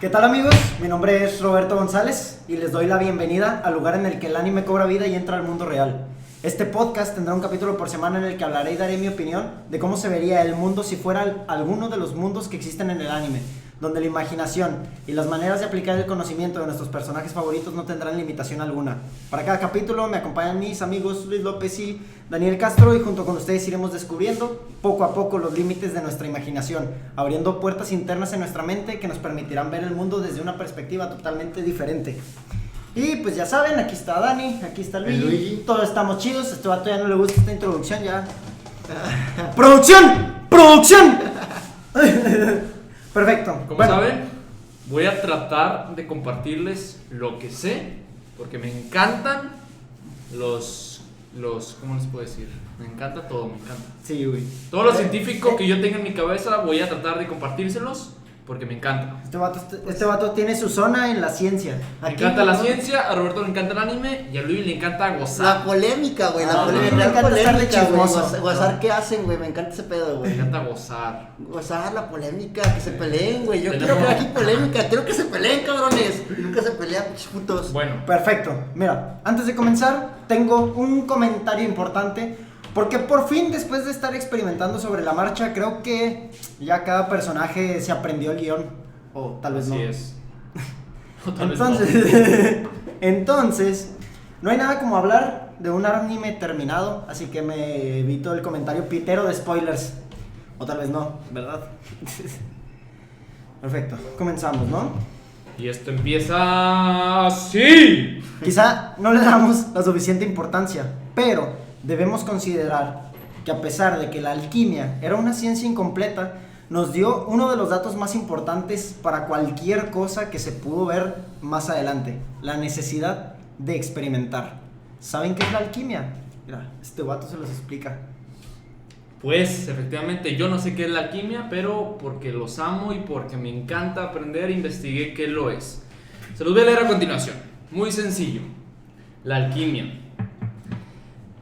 ¿Qué tal amigos? Mi nombre es Roberto González y les doy la bienvenida al lugar en el que el anime cobra vida y entra al mundo real. Este podcast tendrá un capítulo por semana en el que hablaré y daré mi opinión de cómo se vería el mundo si fuera alguno de los mundos que existen en el anime, donde la imaginación y las maneras de aplicar el conocimiento de nuestros personajes favoritos no tendrán limitación alguna. Para cada capítulo me acompañan mis amigos Luis López y Daniel Castro y junto con ustedes iremos descubriendo poco a poco los límites de nuestra imaginación, abriendo puertas internas en nuestra mente que nos permitirán ver el mundo desde una perspectiva totalmente diferente. Y pues ya saben, aquí está Dani, aquí está Luigi, todos estamos chidos. A este vato ya no le gusta esta introducción, ya. ¡Producción! ¡Producción! Perfecto. Como saben, voy a tratar de compartirles lo que sé, porque me encantan los ¿cómo les puedo decir? Me encanta todo, me encanta. Sí, güey. Todo lo científico que yo tenga en mi cabeza voy a tratar de compartírselos, porque me encanta. Este vato tiene su zona en la ciencia. Me encanta la ciencia, a Roberto le encanta el anime y a Luis le encanta gozar. La polémica, güey, la polémica. me encanta estar de chismoso. Gozar qué hacen, güey, me encanta ese pedo, Me güey. encanta gozar. Gozar la polémica, que se peleen, güey. Yo quiero ver aquí polémica, quiero que se peleen, cabrones. Nunca se pelean, pinches putos. Bueno, Perfecto. Mira, antes de comenzar, tengo un comentario importante. Porque por fin, después de estar experimentando sobre la marcha, creo que ya cada personaje se aprendió el guión. O tal vez así no. es. O tal vez Entonces, no hay nada como hablar de un anime terminado, así que me evito el comentario pitero de spoilers. O tal vez no, ¿verdad? Perfecto, comenzamos, ¿no? no. Y esto empieza así. Quizá no le damos la suficiente importancia, pero debemos considerar que a pesar de que la alquimia era una ciencia incompleta, nos dio uno de los datos más importantes para cualquier cosa que se pudo ver más adelante: la necesidad de experimentar. ¿Saben qué es la alquimia? Mira, este vato se los explica. Pues efectivamente yo no sé qué es la alquimia, pero porque los amo y porque me encanta aprender, investigué qué lo es. Se los voy a leer a continuación. Muy sencillo. La alquimia.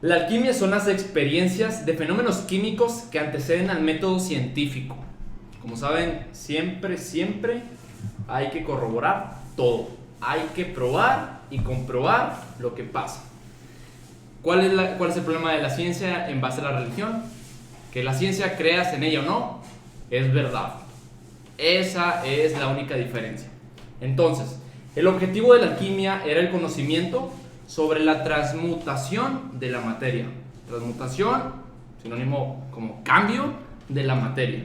La alquimia son las experiencias de fenómenos químicos que anteceden al método científico. Como saben, siempre hay que corroborar todo. Hay que probar y comprobar lo que pasa. ¿Cuál es el problema de la ciencia en base a la religión? Que la ciencia, creas en ella o no, es verdad. Esa es la única diferencia. Entonces, el objetivo de la alquimia era el conocimiento sobre la transmutación de la materia. Transmutación, sinónimo como cambio de la materia.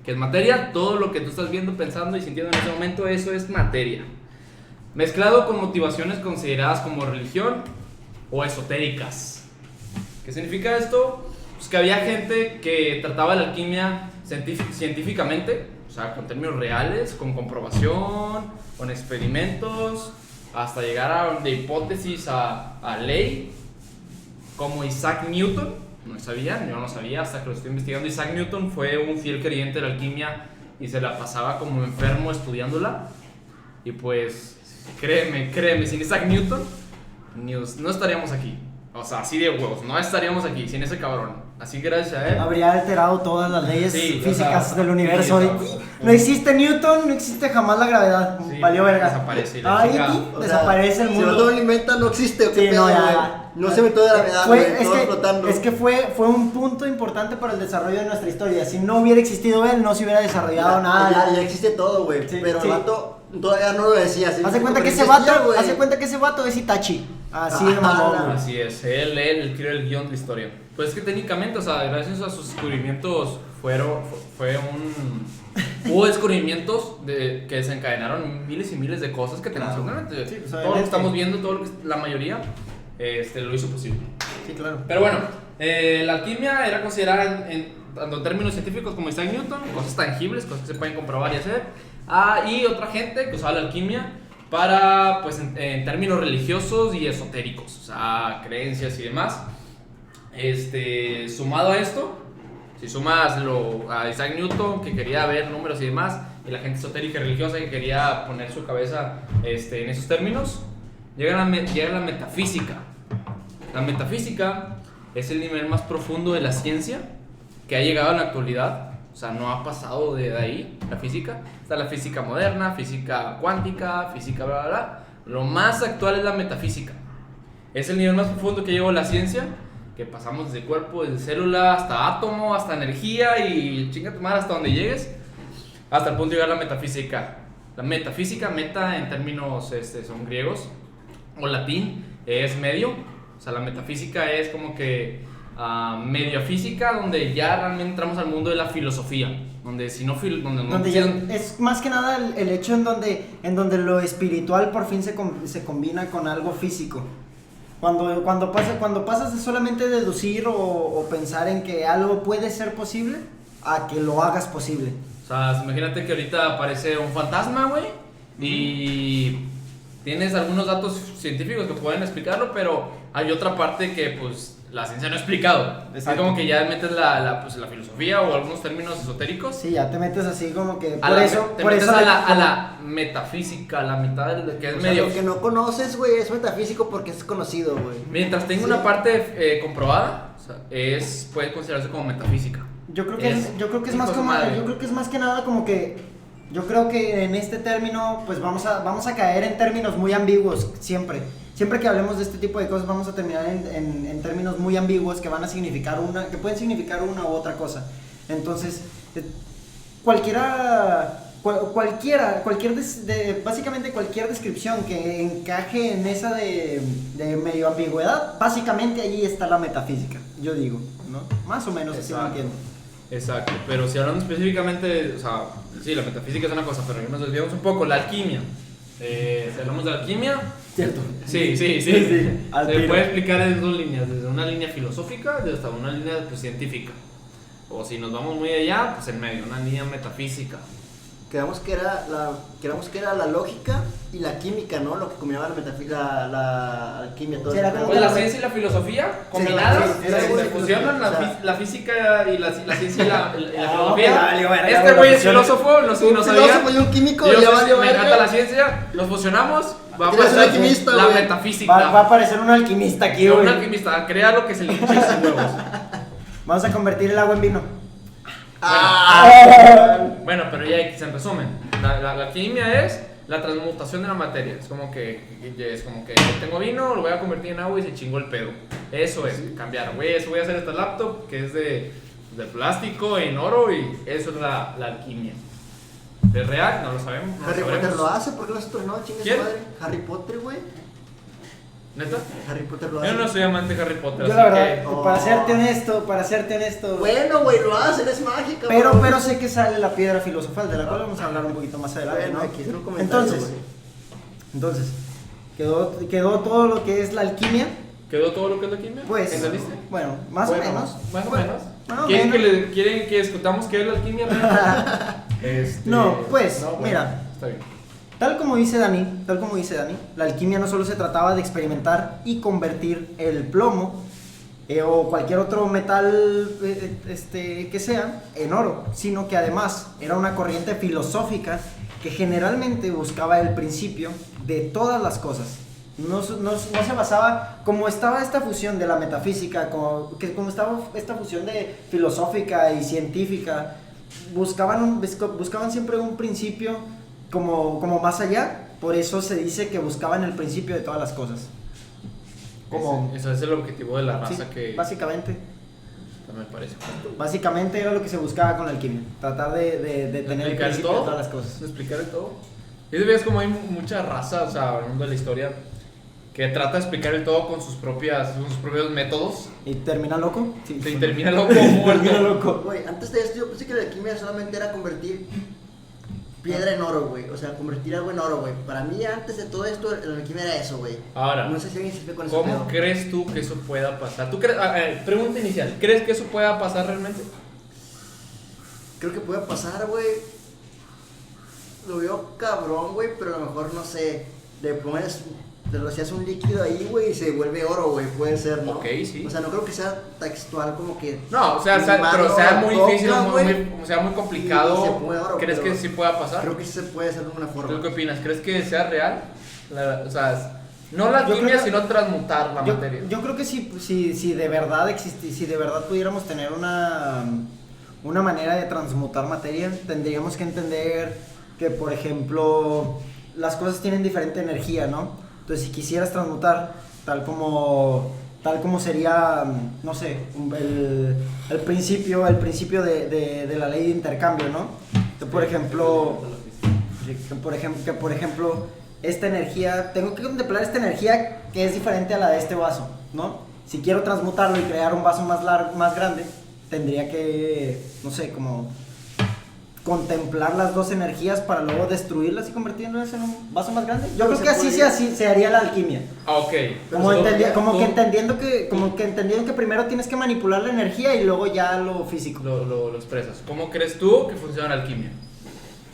¿Qué es materia? Todo lo que tú estás viendo, pensando y sintiendo en ese momento, eso es materia. Mezclado con motivaciones consideradas como religión o esotéricas. ¿Qué significa esto? Pues que había gente que trataba la alquimia científicamente, o sea, con términos reales, con comprobación, con experimentos, hasta llegar a de hipótesis a ley, como Isaac Newton. No sabían, yo no sabía hasta que lo estoy investigando. Isaac Newton fue un fiel creyente de la alquimia y se la pasaba como enfermo estudiándola. Y pues, créeme, sin Isaac Newton no estaríamos aquí. O sea, así de huevos, no estaríamos aquí sin ese cabrón. Así que gracias a él Habría alterado todas las leyes físicas del universo. sí, No existe Newton, no existe jamás la gravedad. Sí, Valió verga. desaparece. Desaparece el Si mundo. no lo inventa, no existe. Sí, ¿Qué no, pedo, ya. güey? No se metió de gravedad, güey, todo flotando. Es que fue un punto importante para el desarrollo de nuestra historia. Si no hubiera existido él, no se hubiera desarrollado nada. Ya existe todo, güey. Sí, pero sí. el vato todavía no lo decía. ¿Sí? Hace cuenta que ese vato es Itachi. Así de mamón, güey. Así es, él creó el guión de la historia. Pues es que técnicamente, o sea, gracias a sus descubrimientos hubo descubrimientos que desencadenaron miles y miles de cosas que tenemos actualmente. Sí, pues, todo lo que estamos viendo, la mayoría, lo hizo posible. Sí, claro. Pero bueno, la alquimia era considerada tanto en términos científicos como Isaac Newton, cosas tangibles, cosas que se pueden comprobar y hacer. Y otra gente que usaba la alquimia para, pues, en términos religiosos y esotéricos, o sea, creencias y demás. Sumado a esto, si sumas a Isaac Newton, que quería ver números y demás, y la gente esotérica y religiosa que quería poner su cabeza en esos términos, llega la metafísica. La metafísica es el nivel más profundo de la ciencia que ha llegado en la actualidad. O sea, no ha pasado de ahí la física. Está la física moderna, física cuántica, física bla, bla, bla. Lo más actual es la metafísica. Es el nivel más profundo que llegó la ciencia, que pasamos desde cuerpo, desde célula, hasta átomo, hasta energía y chinga tu madre hasta donde llegues, hasta el punto de llegar a la metafísica. La metafísica, meta en términos son griegos o latín, es medio. O sea, la metafísica es como que media física, donde ya realmente entramos al mundo de la filosofía, donde si no donde ya es más que nada el hecho en donde lo espiritual por fin se combina con algo físico. Cuando pasas de solamente deducir o pensar en que algo puede ser posible a que lo hagas posible. O sea, imagínate que ahorita aparece un fantasma, güey, y tienes algunos datos científicos que pueden explicarlo, pero hay otra parte que pues la ciencia no ha explicado. Es como que ya metes la filosofía o algunos términos esotéricos. Sí, ya te metes así como que a la metafísica, a la mitad de que es medio. Lo que no conoces, güey, es metafísico porque es conocido, güey. Mientras tenga una parte comprobada, o sea, puede considerarse como metafísica. Yo creo que es más que nada como que yo creo que en este término pues vamos a caer en términos muy ambiguos siempre que hablemos de este tipo de cosas vamos a terminar en términos muy ambiguos que van a significar pueden significar una u otra cosa. Entonces básicamente cualquier descripción que encaje en esa de medio ambigüedad, básicamente allí está la metafísica, yo digo, ¿no? Más o menos así lo entiendo. Exacto, pero si hablamos específicamente, o sea, sí, la metafísica es una cosa, pero ya nos desviamos un poco, la alquimia. Si hablamos de alquimia, ¿cierto? Sí. Se puede explicar en dos líneas, desde una línea filosófica hasta una línea pues, científica. O si nos vamos muy allá, pues en medio, una línea metafísica. Quedamos que era la lógica y la química, ¿no? Lo que combinaba la alquimia, todo. Pues la ciencia y la filosofía combinadas, se fusionan la física y la ciencia y la filosofía. Este güey es filósofo, no sabía. Filósofo y un químico, ya valió. Me encanta la ciencia, los fusionamos, va a pasar la metafísica. Va a aparecer un alquimista aquí, güey. Un alquimista, crea lo que se le hinche sus huevos. Vamos a convertir el agua en vino. Bueno, pero ya en resumen, la alquimia es la transmutación de la materia. Es como que tengo vino, lo voy a convertir en agua y se chingó el pedo. Eso es, cambiar. Voy a hacer esta laptop que es de plástico en oro y eso es la alquimia. ¿Es real? No lo sabemos. Harry Potter lo hace, ¿por qué nosotros no? Chingue su madre. Harry Potter, güey. ¿Neta? Harry Potter lo hace. Yo no soy amante de Harry Potter, yo así la verdad, que... para serte honesto. Bueno, güey, lo hace, eres mágica. Pero sé que sale la piedra filosofal, de la cual vamos a hablar un poquito más adelante, bueno, ¿no? aquí es un comentario, Entonces, quedó todo lo que es la alquimia. ¿Quedó todo lo que es la alquimia? Pues, ¿entendiste? bueno, más o menos. ¿Quieren que discutamos qué es la alquimia? No, pues, no, bueno, mira. Está bien. Tal como dice Dani, la alquimia no solo se trataba de experimentar y convertir el plomo o cualquier otro metal que sea en oro, sino que además era una corriente filosófica que generalmente buscaba el principio de todas las cosas. No se basaba, como estaba esta fusión de la metafísica, como estaba esta fusión de filosófica y científica, buscaban siempre un principio como más allá. Por eso se dice que buscaban el principio de todas las cosas. Ese es el objetivo de la raza, sí, que básicamente me parece justo. Básicamente era lo que se buscaba con la alquimia, tratar de tener el principio de todas las cosas. ¿De explicar el todo? Y ves como hay mucha raza, o sea, hablando de la historia, que trata de explicar el todo con sus propios métodos. ¿Y termina loco? Sí, termina loco, muerto. Güey, antes de esto yo pensé que la alquimia solamente era convertir piedra en oro, güey. O sea, convertir algo en oro, güey. Para mí, antes de todo esto, la alquimia era eso, güey. Ahora, no sé si alguien se explica con eso. ¿cómo crees tú que eso pueda pasar? Pregunta inicial, ¿crees que eso pueda pasar realmente? Creo que puede pasar, güey. Lo veo cabrón, güey, pero a lo mejor, no sé, te lo hacías un líquido ahí, güey, y se vuelve oro, güey, puede ser, ¿no? Ok, sí. O sea, no creo que sea textual como que... No, o sea, pero sea muy difícil, sea muy complicado. Se puede oro, ¿crees que sí pueda pasar? Creo que sí se puede hacer de alguna forma. ¿Tú qué opinas? ¿Crees que sea real? O sea, no la alquimia, sino transmutar la materia. Yo creo que si de verdad pudiéramos tener un una manera de transmutar materia, tendríamos que entender que, por ejemplo, las cosas tienen diferente energía, ¿no? Entonces, si quisieras transmutar, tal como sería, no sé, el principio de la ley de intercambio, ¿no? Que, por ejemplo, esta energía, tengo que contemplar esta energía que es diferente a la de este vaso, ¿no? Si quiero transmutarlo y crear un vaso más grande, tendría que, no sé, como contemplar las dos energías para luego destruirlas y convertirlas en un vaso más grande. Yo creo que así se haría la alquimia. Ok. Como que entendiendo que primero tienes que manipular la energía y luego ya lo físico. Lo expresas. ¿Cómo crees tú que funciona la alquimia?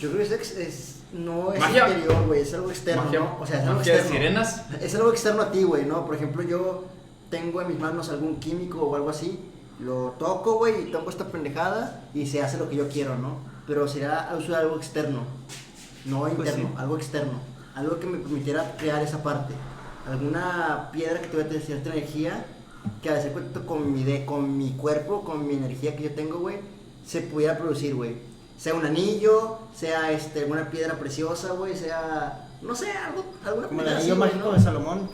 Yo creo que no es Magia. interior, güey, es algo externo, Magia. ¿no? O sea, es algo Magia de externo. sirenas. Es algo externo a ti, güey, ¿no? Por ejemplo, yo tengo en mis manos algún químico o algo así, lo toco, güey, y toco esta pendejada y se hace lo que yo quiero, ¿no? Pero será uso de algo externo, no interno, Pues sí. algo externo, algo que me permitiera crear esa parte. Alguna piedra que tuviera cierta energía, que al hacer cuenta con mi cuerpo, con mi energía que yo tengo, güey, se pudiera producir, güey. Sea un anillo, sea alguna piedra preciosa, güey, sea, no sé, alguna Como el piedra anillo así, güey, mágico ¿no? de Salomón,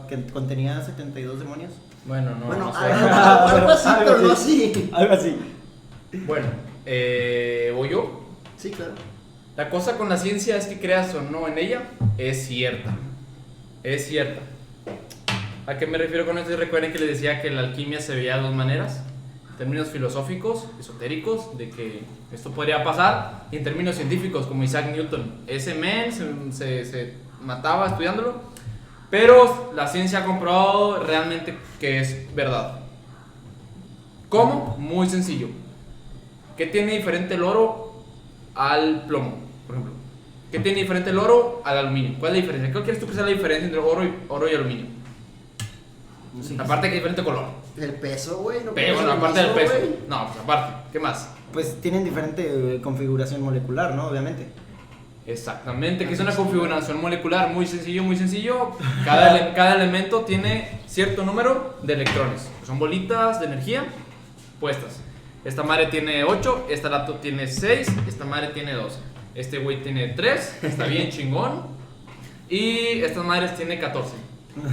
que contenía 72 demonios. Bueno, no Bueno, sé. algo así, Algo pero no así. así. Algo así. Bueno, voy yo. Sí, claro. La cosa con la ciencia es que creas o no en ella, es cierta. Es cierta. ¿A qué me refiero con esto? Recuerden que les decía que la alquimia se veía de dos maneras. En términos filosóficos, esotéricos, de que esto podría pasar. Y en términos científicos, como Isaac Newton. Ese men se mataba estudiándolo. Pero la ciencia ha comprobado realmente que es verdad. ¿Cómo? Muy sencillo. ¿Qué tiene diferente el oro al plomo, por ejemplo? ¿Qué tiene diferente el oro al aluminio? ¿Cuál es la diferencia? ¿Qué crees tú que sea la diferencia entre oro y aluminio? Sí. Aparte que hay diferente color. El peso, güey. No Pero puede bueno, ser aparte del lo peso. mismo, güey. No, pues aparte. ¿Qué más? Pues tienen diferente configuración molecular, ¿no? Obviamente. Exactamente, que es una configuración molecular muy sencillo, muy sencillo. Cada elemento tiene cierto número de electrones. Son bolitas de energía puestas. Esta madre tiene 8, esta laptop tiene 6, esta madre tiene 2. Este güey tiene 3, está bien chingón. Y estas madres tiene 14.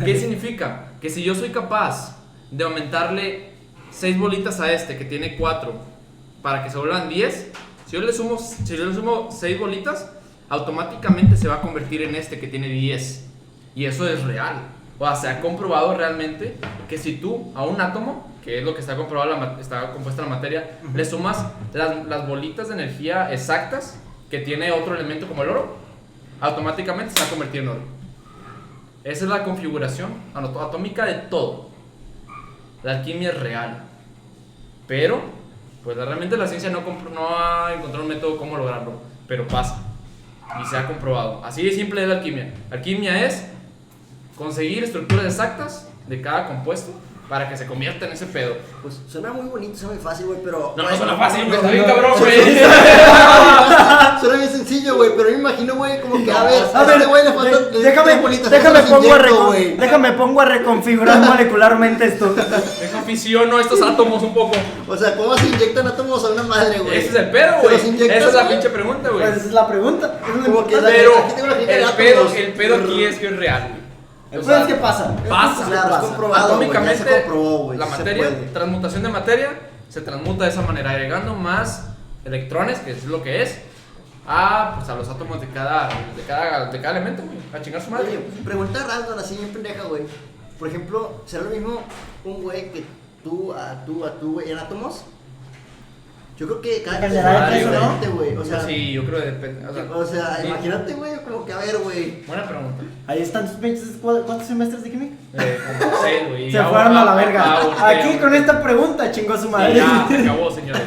¿Qué significa? Que si yo soy capaz de aumentarle 6 bolitas a este que tiene 4 para que se vuelvan 10, si yo le sumo 6 bolitas, automáticamente se va a convertir en este que tiene 10. Y eso es real. O sea, se ha comprobado realmente que si tú a un átomo, que es lo que está comprobado, está compuesta la materia, le sumas las bolitas de energía exactas que tiene otro elemento como el oro, automáticamente se va a convertir en oro. Esa es la configuración atómica de todo. La alquimia es real. Pero, pues realmente la ciencia no ha encontrado un método cómo lograrlo. Pero pasa. Y se ha comprobado. Así de simple es la alquimia. Alquimia es conseguir estructuras exactas de cada compuesto para que se convierta en ese pedo. Pues suena muy bonito, suena muy fácil, güey, pero... No, güey, suena fácil, güey. no, Está bien no, cabrón, suena- güey. Suena bien sencillo, güey, pero me imagino, güey, como que, a ver, A ver, este güey le faltan... déjame bolitas, déjame pongo a reconfigurar molecularmente esto. Deja aficiono a estos átomos un poco. O sea, ¿cómo se inyectan átomos a una madre, güey? Ese es el pedo, ¿Se güey. los inyectas, Esa es la güey? pinche pregunta, güey. Pues esa es la pregunta. Eso es lo Como que importante. Pero aquí tengo la gente de átomos. el pedo aquí es que es real, güey. El pedo es que pasa. Pasa. Claro, es comprobado, güey, ya se Atómicamente, comprobó, güey, la sí se materia, puede. transmutación de materia, se transmuta de esa manera, agregando más electrones, que es lo que es, pues, a los átomos de cada elemento, güey, a chingar su madre. Oye, pregunta random, así bien pendeja, güey. Por ejemplo, ¿será lo mismo un güey que tú, güey, en átomos? Yo creo que cada Dependerá del es peso, diferente, güey. O sea, Sí, yo creo que depende. o sea, sí. imagínate, güey, como que, a ver, güey. Buena pregunta. Ahí están tus pinches. ¿Cuántos semestres de química? Como 6, güey. Se fueron a la verga. Aquí voltea, con güey. esta pregunta chingó su Sí, madre. ya, se acabó, señores.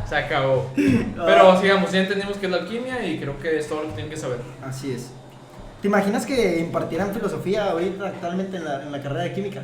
Se acabó. Pero sigamos, ya entendimos que es la alquimia y creo que es todo lo que tienen que saber. Así es. ¿Te imaginas que impartieran filosofía ahorita actualmente en la carrera de química?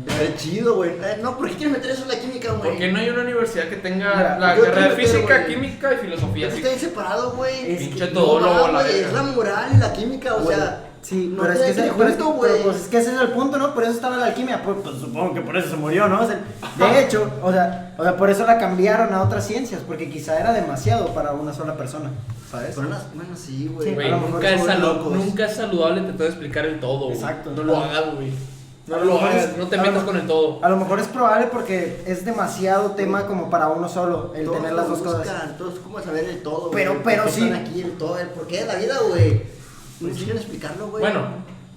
Estaría chido, güey. No, ¿por qué quieres meter eso en la química, güey? Porque no hay una universidad que tenga Mira, la yo carrera de quiero meter, física, güey. química y filosofía. Pero así. está bien separado, güey. Es Pinche que todólogo, No, la güey, verga. es la moral y la química, o Güey, sea... Sí, No pero, es que tiene ese, pero es tributo, que- pero, güey. pues es que ese es el punto, ¿no? Por eso estaba la alquimia. Pues supongo que por eso se murió, ¿no? O sea, de hecho, o sea, por eso la cambiaron a otras ciencias, porque quizá era demasiado para una sola persona, ¿sabes? Bueno, sí, güey. Sí, Güey, a lo mejor nunca es, somos locos. nunca es saludable tratar de explicar el todo, güey. Exacto. No lo hagas, güey. A No lo lo mejor hagas, es- no te a lo metas mejor- con el todo. A lo mejor es probable porque es demasiado tema como para uno solo, el Todos tener las lo dos cosas. buscan, todos como saber el todo, Pero- güey, pero por qué sí. están aquí, el todo, el porqué de la vida, güey. No quieren explicarlo, güey. Bueno,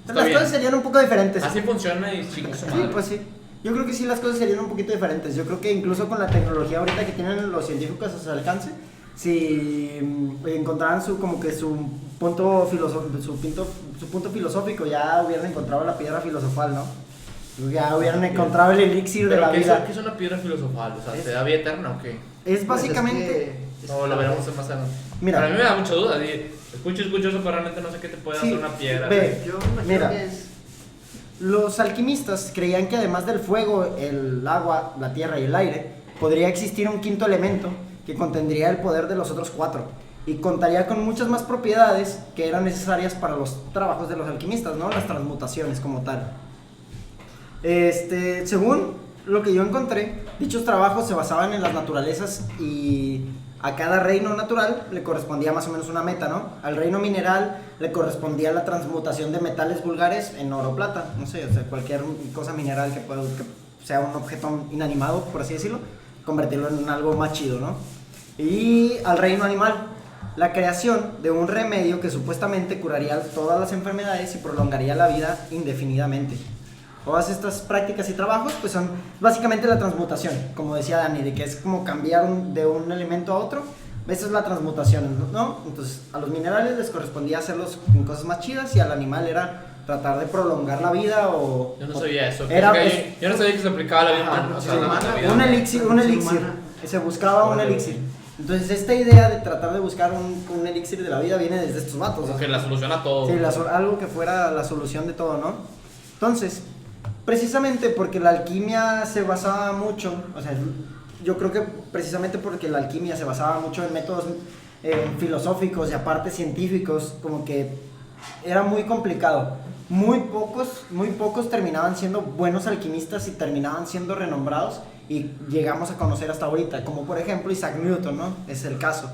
está Las bien. cosas serían un poco diferentes. Así funciona y chicos su Sí, madre. pues sí. Yo creo que sí las cosas serían un poquito diferentes. Yo creo que incluso con la tecnología ahorita que tienen los científicos a su alcance, si encontraran su como que su punto filosófico, ya hubieran encontrado la piedra filosofal, ¿no? Ya hubieran encontrado el elixir de Pero la ¿qué vida. es una piedra filosofal? O sea, Es- ¿te da vida eterna o qué? Es Pues básicamente... No, lo veremos más adelante. Mira. Para mí me da mucha duda. Escucho eso, pero realmente no sé qué te puede Sí, hacer una piedra. ve. Yo me imagino Mira. que es. Los alquimistas creían que además del fuego, el agua, la tierra y el aire, podría existir un quinto elemento que contendría el poder de los otros cuatro y contaría con muchas más propiedades que eran necesarias para los trabajos de los alquimistas, ¿no? Las transmutaciones como tal. Según lo que yo encontré, dichos trabajos se basaban en las naturalezas y a cada reino natural le correspondía más o menos una meta, ¿no? Al reino mineral le correspondía la transmutación de metales vulgares en oro o plata, no sé, o sea, cualquier cosa mineral que sea un objeto inanimado, por así decirlo, convertirlo en algo más chido, ¿no? Y al reino animal, la creación de un remedio que supuestamente curaría todas las enfermedades y prolongaría la vida indefinidamente. Todas estas prácticas y trabajos pues son básicamente la transmutación, como decía Dani, de que es como cambiar de un elemento a otro. Esa es la transmutación, ¿no? Entonces a los minerales les correspondía hacerlos en cosas más chidas y al animal era tratar de prolongar la vida o... Yo no sabía eso. Era- Yo no sabía que se aplicaba a la vida Ajá, humana. O sí, sea, humana, la vida. un elixir, Ser humana. se buscaba un Órale. elixir. Entonces esta idea de tratar de buscar un elixir de la vida viene desde estos vatos. Como o que sea, la soluciona todo. sí, algo que fuera la solución de todo, ¿no? Entonces, precisamente porque la alquimia se basaba mucho, o sea, yo creo que precisamente porque la alquimia se basaba mucho en métodos filosóficos y aparte científicos, como que era muy complicado. Muy pocos terminaban siendo buenos alquimistas y terminaban siendo renombrados y llegamos a conocer hasta ahorita, como por ejemplo Isaac Newton, ¿no? Es el caso.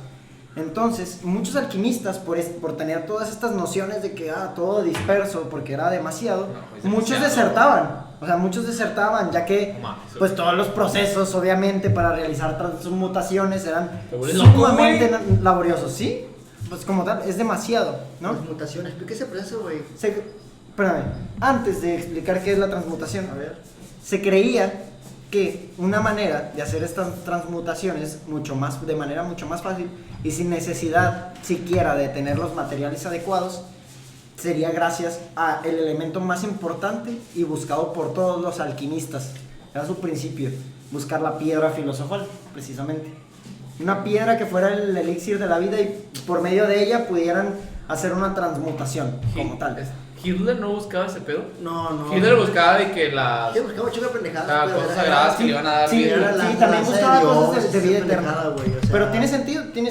Entonces, muchos alquimistas, por tener todas estas nociones de que todo disperso, porque era demasiado, No, es muchos demasiado. desertaban. O sea, muchos desertaban, ya que No mames, pues todos los procesos, obviamente, para realizar transmutaciones eran Te vuelves loco, sumamente güey. laboriosos, ¿sí? Pues como tal, es demasiado, ¿no? Transmutación, explica ese proceso, güey. Espérame, antes de explicar qué es la transmutación, A ver. se creía que una manera de hacer estas transmutaciones de manera mucho más fácil y sin necesidad siquiera de tener los materiales adecuados sería gracias al elemento más importante y buscado por todos los alquimistas. Era su principio, buscar la piedra filosofal, precisamente. Una piedra que fuera el elixir de la vida y por medio de ella pudieran hacer una transmutación como tal. ¿Hitler no buscaba ese pedo? No. Hitler buscaba de que las Yo buscaba chica pendejada. Las cosas sagradas que le iban a dar Sí, vida. Era la sí, también raza buscaba de cosas Dios, de vida esa eterna. pendejada, güey, o sea. Pero tiene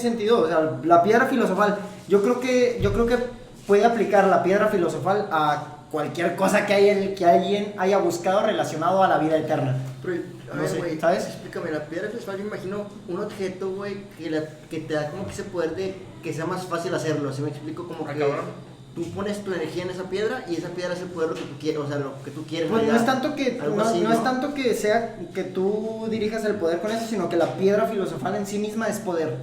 sentido, o sea, la piedra filosofal, yo creo que puede aplicar la piedra filosofal a cualquier cosa que alguien haya buscado relacionado a la vida eterna. Pero, a No ver, sé, güey, ¿sabes? explícame, la piedra filosofal, yo me imagino un objeto, güey, que te da como que ese poder de que sea más fácil hacerlo, ¿sí me explico? Como que cabrón. tú pones tu energía en esa piedra y esa piedra hace poder lo que tú quieres, o sea, lo que tú quieres. Pues no ¿verdad? es tanto que Algo no, así, no es tanto que sea que tú dirijas el poder con eso, sino que la piedra filosofal en sí misma es poder.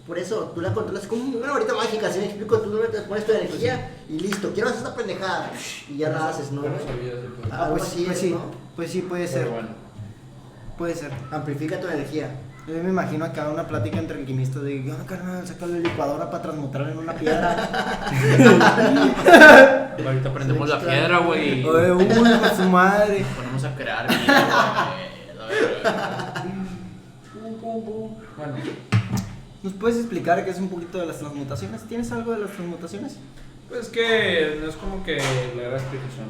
Por eso, tú la controlas como una varita mágica, ¿sí me explico? Tú te pones tu energía y listo, quiero hacer esta pendejada y ya la haces, ¿no? Yo no güey? sabía ese pedo. Algo pues, así pues es, sí, ¿no? pues sí puede ser, Pero bueno. puede ser. Amplifica tu energía. Yo me imagino acá una plática entre alquimistas de, no, carnal, saca la licuadora para transmutarla en una piedra. Ahorita prendemos la piedra, güey. Oye, uy, con su madre. Ponemos a crear vida, güey. Bueno, ¿Nos puedes explicar qué es un poquito de las transmutaciones? ¿Tienes algo de las transmutaciones? pues que no es como que la gran explicación.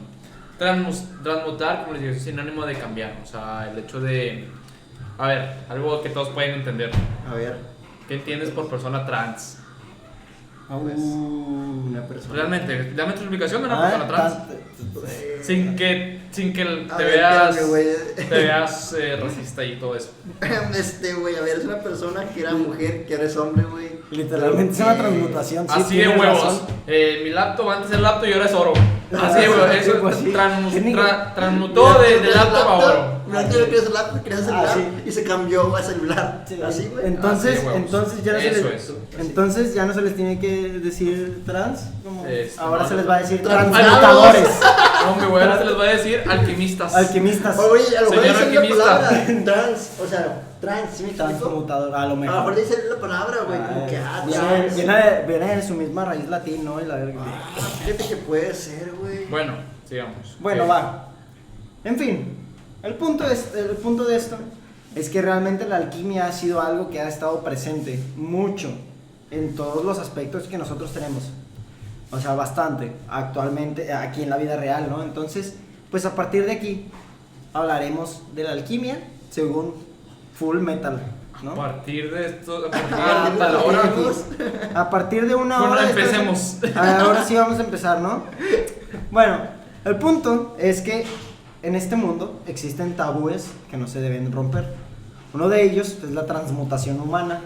Transmutar, como les digo, es sinónimo de cambiar. O sea, el hecho de. A ver, algo que todos pueden entender. A ver. ¿Qué entiendes por persona trans? Una persona. Realmente, dame tu explicación de una Ah, persona trans. Sin que A te ver, veas, espérame, güey. te veas racista y todo eso. Güey, a ver, es una persona que era mujer, que ahora es hombre, güey. Literalmente es una transmutación. Sí, Así de tienes huevos. razón. Mi laptop antes era laptop y ahora es oro. Así de huevos. Eso pues sí. transmutó de laptop a oro. Mira que querías el laptop, querías celular sí. y se cambió a celular. Sí, Así, güey. Entonces, Así de huevos. entonces, ya no se Eso les, es. entonces ya no se les tiene que decir trans. Como ahora No, se les va a decir transmutados. transmutadores. Hombre, güey, ahora se les va a decir alquimistas. Alquimistas. Oye, a lo mejor Señor dicen la alquimista. palabra trans. O sea, trans, ¿sí me explico? Transmutador, a lo A lo mejor. mejor dicen la palabra, güey, como que trans. Viene de su misma raíz latín, ¿no? Y la verga. Fíjate que puede ser, güey. Bueno, sigamos. Bueno, va. En fin, el punto de esto es que realmente la alquimia ha sido algo que ha estado presente mucho en todos los aspectos que nosotros tenemos. O sea, bastante, actualmente, aquí en la vida real, ¿no? Entonces, pues a partir de aquí hablaremos de la alquimia según Full Metal, A ¿no? partir de esto, a Ah, partir de la hora. A partir de una Bueno, hora... empecemos. Ahora sí vamos a empezar, ¿no? Bueno, el punto es que en este mundo existen tabúes que no se deben romper. Uno de ellos es la transmutación humana.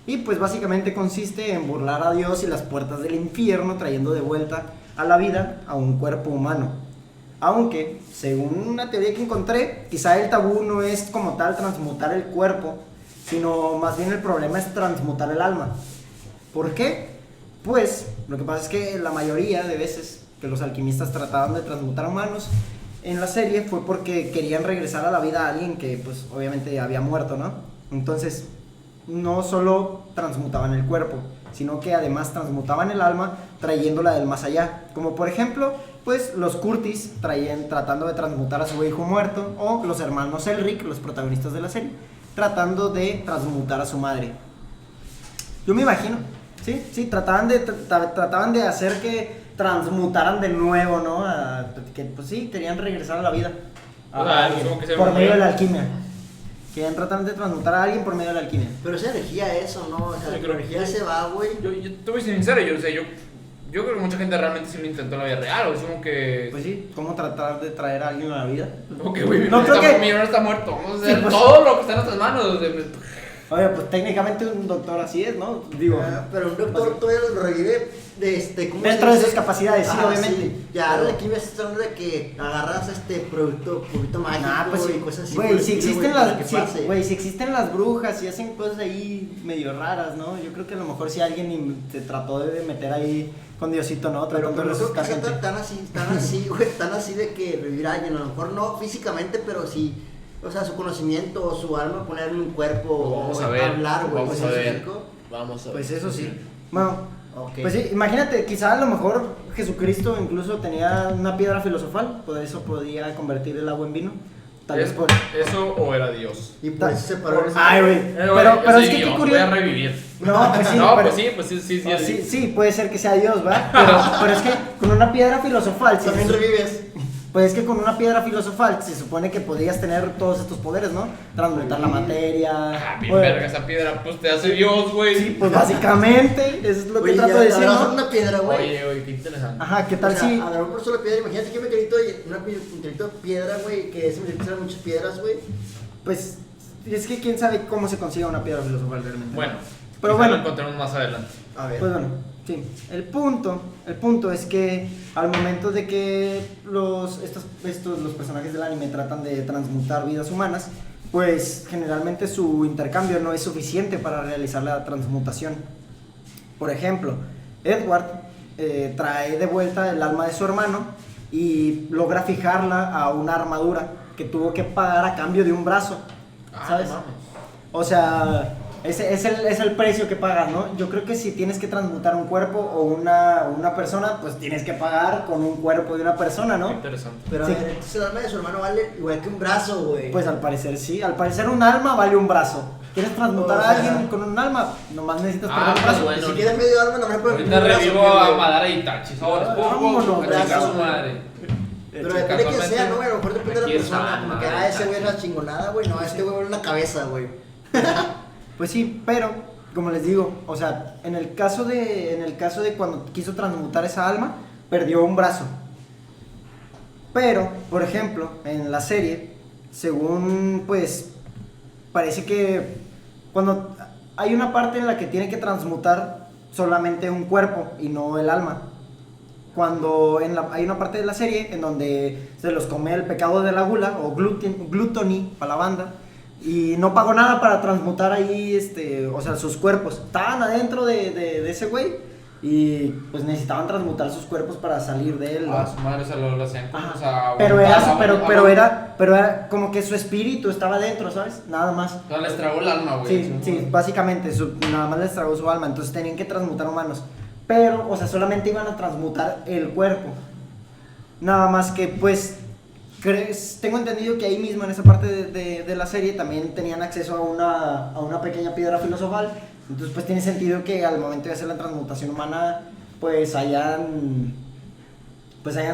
Y pues básicamente consiste en burlar a Dios y las puertas del infierno, trayendo de vuelta a la vida a un cuerpo humano. Aunque, según una teoría que encontré, quizá el tabú no es como tal transmutar el cuerpo, sino más bien el problema es transmutar el alma. ¿Por qué? Pues lo que pasa es que la mayoría de veces que los alquimistas trataban de transmutar humanos en la serie fue porque querían regresar a la vida a alguien que pues obviamente había muerto, ¿no? Entonces no solo transmutaban el cuerpo, sino que además transmutaban el alma trayéndola del más allá. Como por ejemplo, pues los Curtis tratando de transmutar a su hijo muerto, o los hermanos Elric, los protagonistas de la serie, tratando de transmutar a su madre. Yo me imagino, sí, trataban de hacer que transmutaran de nuevo, ¿no? Que pues sí, querían regresar a la vida. O sea, alguien, como que se por medio de la volvieron- alquimia. Querían tratar de transmutar a alguien por medio de la alquimia. Pero esa energía, eso, ¿no? O sea, Yo la creo que energía sí. se va, güey. Yo te voy a ser sincero, yo creo que mucha gente realmente sí lo intentó en la vida real, o es como que... Pues sí, ¿cómo tratar de traer a alguien a la vida? Ok, güey, mi No, creo que- hermano está muerto, vamos a Sí, hacer pues- todo lo que está en nuestras manos. Oye, pues técnicamente un doctor así es, ¿no? Digo, Pero un doctor todavía lo revive ¿cómo se dentro de dice? sus capacidades, sí, Ah, obviamente. sí. Ya, Pero- la alquimia es hablando de que agarras producto mágico pues sí. y cosas así. Güey, por el si estilo, existen güey, para que pase. güey, si existen las brujas y hacen cosas ahí medio raras, ¿no? Yo creo que a lo mejor si alguien se trató de meter ahí con Diosito, ¿no? Pero Tratando de no creo que resucitar sea gente. tan así, güey, tan así de que revivir a alguien. A lo mejor no físicamente, pero sí, o sea, su conocimiento o su alma poner en un cuerpo Vamos o a ver, hablar, güey. vamos ¿sí a me ver. explico? Vamos a ver. Pues eso sí. Bueno, Ok. pues sí, imagínate, quizá a lo mejor Jesucristo incluso tenía una piedra filosofal, por eso podía convertir el agua en vino. Tal vez por... ¿Eso o era Dios? Y por eso se paró. Ay, güey. Pero yo es soy que qué Dios, curioso. voy a revivir. No, pues sí, No, pero... pues sí. Sí, puede ser que sea Dios, ¿va? Pero es que con una piedra filosofal, sí, También revives. pues es que con una piedra filosofal se supone que podrías tener todos estos poderes, ¿no? Transmutar la materia. Ah, bien Bueno, verga, esa piedra, pues te hace Dios, güey. sí, pues básicamente, eso es lo que Oye, trato de decir, agarras ¿no? una piedra, güey. Oye, qué interesante. Ajá, ¿qué tal O sea, si...? agarrar por solo piedra, imagínate que un meteorito de piedra, güey, que ese meteorito eran muchas piedras, güey. Pues, es que quién sabe cómo se consigue una piedra filosofal realmente. Bueno, Pero quizá bueno. lo encontremos más adelante. A ver. Pues bueno, sí. El punto es que al momento de que los personajes del anime tratan de transmutar vidas humanas, pues generalmente su intercambio no es suficiente para realizar la transmutación. Por ejemplo, Edward trae de vuelta el alma de su hermano y logra fijarla a una armadura que tuvo que pagar a cambio de un brazo, ¿sabes? Vamos. O sea, ese es el precio que pagas, ¿no? Yo creo que si tienes que transmutar un cuerpo o una persona, pues tienes que pagar con un cuerpo de una persona, Qué ¿no? interesante. Pero a Sí. ver, entonces el alma de su hermano vale igual que un brazo, güey. Pues al parecer sí, al parecer un alma vale un brazo. ¿Quieres transmutar O a sea, alguien con un alma? Nomás necesitas Ah, perder un pues brazo. bueno. Si quieres medio alma, no me puedes Ahorita revivo a Madara Itachi, ahora Vámonos, a chingar a su brazo. madre. Pero depende de quién sea, ¿no, güey? A lo mejor depende de la Aquí persona. está, Como que, madre, ese güey es la Itachi. chingonada, güey. No, este güey vale una cabeza, güey. Pues sí, pero como les digo, o sea, en el caso de cuando quiso transmutar esa alma, perdió un brazo. Pero, por ejemplo, en la serie, según pues parece que cuando hay una parte en la que tiene que transmutar solamente un cuerpo y no el alma. Cuando hay una parte de la serie en donde se los come el pecado de la gula o gluttony para la banda y no pagó nada para transmutar ahí, o sea, sus cuerpos. Estaban adentro de ese güey y pues necesitaban transmutar sus cuerpos para salir de él, ¿no? Su madre se lo hacían como, o Ajá. sea, Pero era como que su espíritu estaba dentro, ¿sabes? Nada más. O sea, les tragó el alma, güey. Sí, básicamente, nada más les tragó su alma, entonces tenían que transmutar humanos. Pero, o sea, solamente iban a transmutar el cuerpo. Nada más que, pues, tengo entendido que ahí mismo, en esa parte de la serie, también tenían acceso a una pequeña piedra filosofal. Entonces, pues, tiene sentido que al momento de hacer la transmutación humana, pues, hayan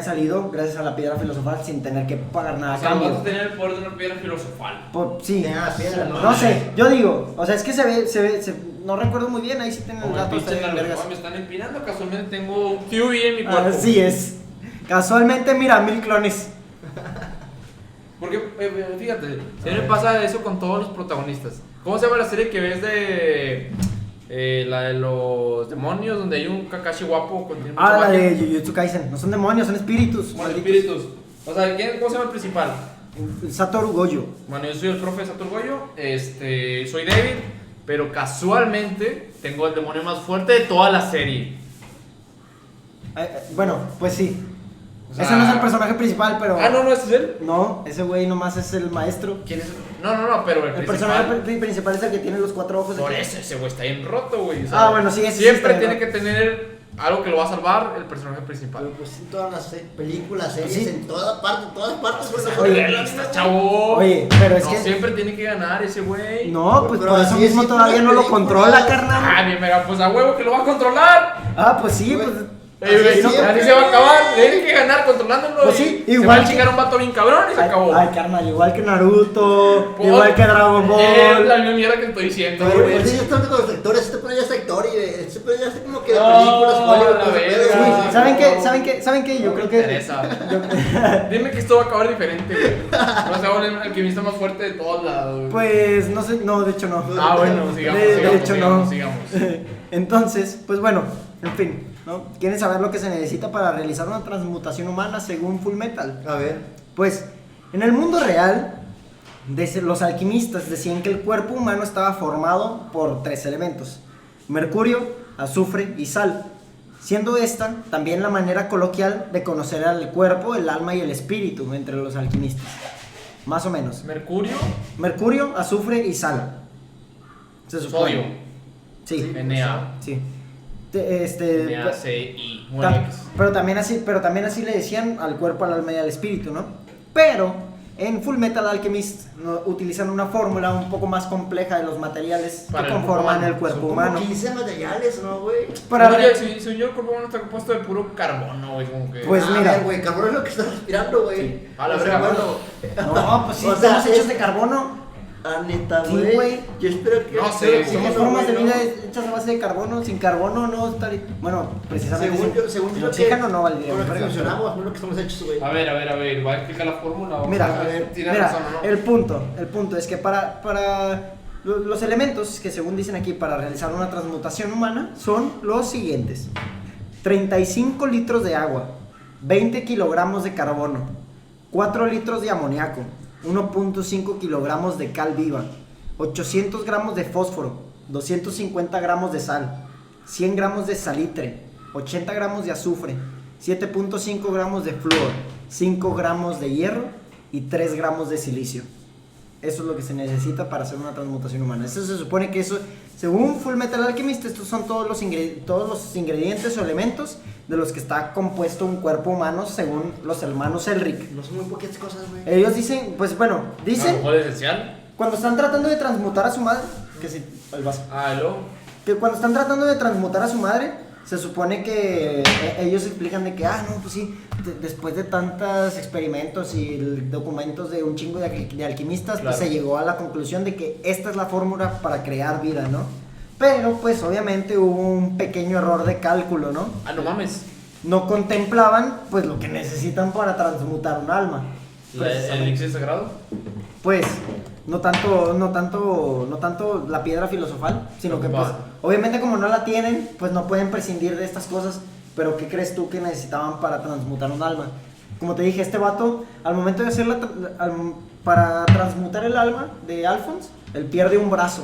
salido gracias a la piedra filosofal sin tener que pagar nada. O sea, vas a tener el poder de una piedra filosofal. Sí. La piedra, No sé, yo digo, o sea, es que se ve, no recuerdo muy bien, ahí sí tienen el Como el dato. pinche Naruto, me están empinando, casualmente tengo un QB en mi cuerpo. Así es. Casualmente, mira, 1000 clones. Porque, fíjate, siempre pasa eso con todos los protagonistas. ¿Cómo se llama la serie que ves de la de los demonios, donde hay un Kakashi guapo con mucha La magia? de Jujutsu Kaisen. No son demonios, son espíritus. Bueno, malditos. espíritus. O sea, ¿cómo se llama el principal? Satoru Gojo. Bueno, yo soy el profe de Satoru Gojo, soy David, pero casualmente tengo el demonio más fuerte de toda la serie. Bueno, pues sí. O sea, Ese no es el personaje principal, pero. No, ese es él. No, ese güey nomás es el maestro. ¿Quién es? No, pero el El principal. personaje principal es el que tiene los 4 ojos. Por eso ese güey está bien roto, güey. O sea, Bueno, sí, ese sí siempre está tiene bien que tener algo que lo va a salvar el personaje principal. Pero pues en todas las películas, series, Sí. en todas partes, Oye, Realista, chavo. Oye, pero es no que. siempre tiene que ganar ese güey. No, pues Pero por eso así mismo es todavía en no lo las controla, películas. carnal. Bien, mega, pues a huevo que lo va a controlar. Pues sí, Güey. pues. Así Así siempre. se va a acabar. Tiene que ganar controlándolo. Pues sí, y igual se va a que- chingar un vato bien cabrón y se acabó. Ay, carnal, igual que Naruto, Por- igual que Dragon Ball. Es la misma mierda que estoy diciendo, Pero güey. pues ya está con los actores, este pero ya es actor y este pero ya está como que de No, películas, Hollywood, la todo ese verga. pedo, güey. Sí, ¿Saben qué? Yo No creo me que. interesa. Dime que esto va a acabar diferente, güey. No se va el alquimista más fuerte de todos lados, güey. Pues no sé, no, de hecho no. Bueno, sigamos, De hecho, no. sigamos. Entonces, pues bueno, en fin, ¿no? ¿Quieren saber lo que se necesita para realizar una transmutación humana según Fullmetal? A ver. Pues, en el mundo real, los alquimistas decían que el cuerpo humano estaba formado por 3 elementos: mercurio, azufre y sal, siendo esta también la manera coloquial de conocer al cuerpo, el alma y el espíritu entre los alquimistas. Más o menos. Mercurio, Mercurio, azufre y sal. Se supone. sodio, Sí. Na, Sí. NaCI. Bueno, X. Pero también así le decían al cuerpo, al alma y al espíritu, ¿no? Pero en Fullmetal Alchemist utilizan una fórmula un poco más compleja de los materiales Para que el conforman humano. el cuerpo Son humano. como 15 materiales, ¿no, güey? Para No, ver- ya, si yo el cuerpo humano está compuesto de puro carbono, güey, como que. Pues mira. A ver, güey, carbono es lo que estás respirando, güey. Sí. A la O sea, verga, bueno. No, pues sí, O sea, estamos hechos de carbono. Neta, Sí, güey. güey. Yo espero que. No sé, Somos no, formas de güey, vida ¿no? hechas a base de carbono. Sin carbono no estaría. Bueno, precisamente. Según sin yo, oxígeno no valdría. Con lo que verga. funcionamos, no lo que estamos hechos, güey. A ver, ¿va a explicar la fórmula? O Mira, sea, a ver, tiene Mira, razón, ¿no? el punto es que para los elementos que según dicen aquí para realizar una transmutación humana son los siguientes: 35 litros de agua, 20 kilogramos de carbono, 4 litros de amoníaco, 1.5 kilogramos de cal viva, 800 gramos de fósforo, 250 gramos de sal, 100 gramos de salitre, 80 gramos de azufre, 7.5 gramos de flúor, 5 gramos de hierro y 3 gramos de silicio. Eso es lo que se necesita para hacer una transmutación humana. Eso se supone que eso, según Fullmetal Alchemist, estos son todos los ingredientes o elementos de los que está compuesto un cuerpo humano según los hermanos Elric. No son muy poquitas cosas, güey. Ellos dicen, pues bueno, dicen, ¿Alcohol esencial? cuando están tratando de transmutar a su madre, que si, el vaso. ¿Luego? Que cuando están tratando de transmutar a su madre, se supone que ellos explican de que, no, pues sí, después de tantos experimentos y documentos de un chingo de alquimistas, Claro. pues se llegó a la conclusión de que esta es la fórmula para crear vida, ¿no? Pero pues obviamente hubo un pequeño error de cálculo, ¿no? Ah, no mames. No contemplaban pues lo que necesitan para transmutar un alma. ¿El elixir sagrado? Pues no tanto la piedra filosofal, sino que pues obviamente como no la tienen, pues no pueden prescindir de estas cosas. Pero ¿qué crees tú que necesitaban para transmutar un alma? Como te dije, este vato, al momento de para transmutar el alma de Alphonse, él pierde un brazo